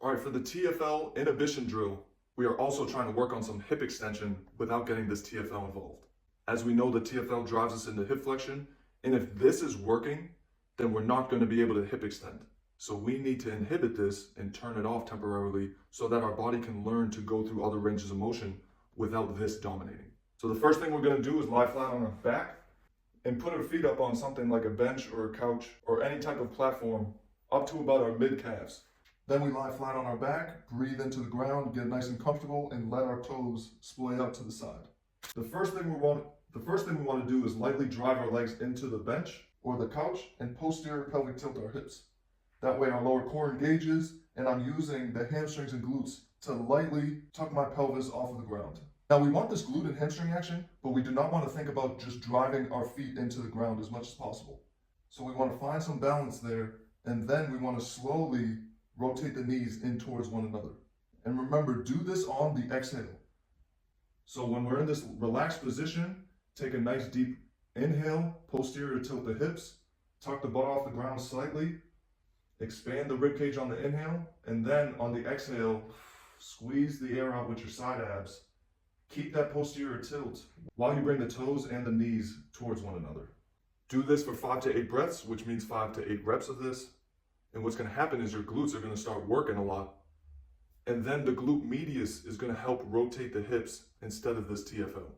All right, for the TFL inhibition drill, we are also trying to work on some hip extension without getting this TFL involved. As we know, the TFL drives us into hip flexion, and if this is working, then we're not going to be able to hip extend. So we need to inhibit this and turn it off temporarily so that our body can learn to go through other ranges of motion without this dominating. So the first thing we're going to do is lie flat on our back and put our feet up on something like a bench or a couch or any type of platform up to about our mid calves. Then we lie flat on our back, breathe into the ground, get nice and comfortable, and let our toes splay out to the side. The first thing we want to do is lightly drive our legs into the bench or the couch and posterior pelvic tilt our hips. That way our lower core engages, and I'm using the hamstrings and glutes to lightly tuck my pelvis off of the ground. Now we want this glute and hamstring action, but we do not want to think about just driving our feet into the ground as much as possible. So we want to find some balance there, and then we want to slowly rotate the knees in towards one another. And remember, do this on the exhale. So when we're in this relaxed position, take a nice deep inhale, posterior tilt the hips, tuck the butt off the ground slightly, expand the rib cage on the inhale, and then on the exhale, squeeze the air out with your side abs. Keep that posterior tilt while you bring the toes and the knees towards one another. Do this for 5 to 8 breaths, which means 5 to 8 reps of this. And what's going to happen is your glutes are going to start working a lot. And then the glute medius is going to help rotate the hips instead of this TFL.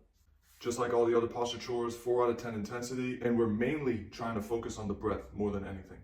Just like all the other posture chores, 4 out of 10 intensity, and we're mainly trying to focus on the breath more than anything.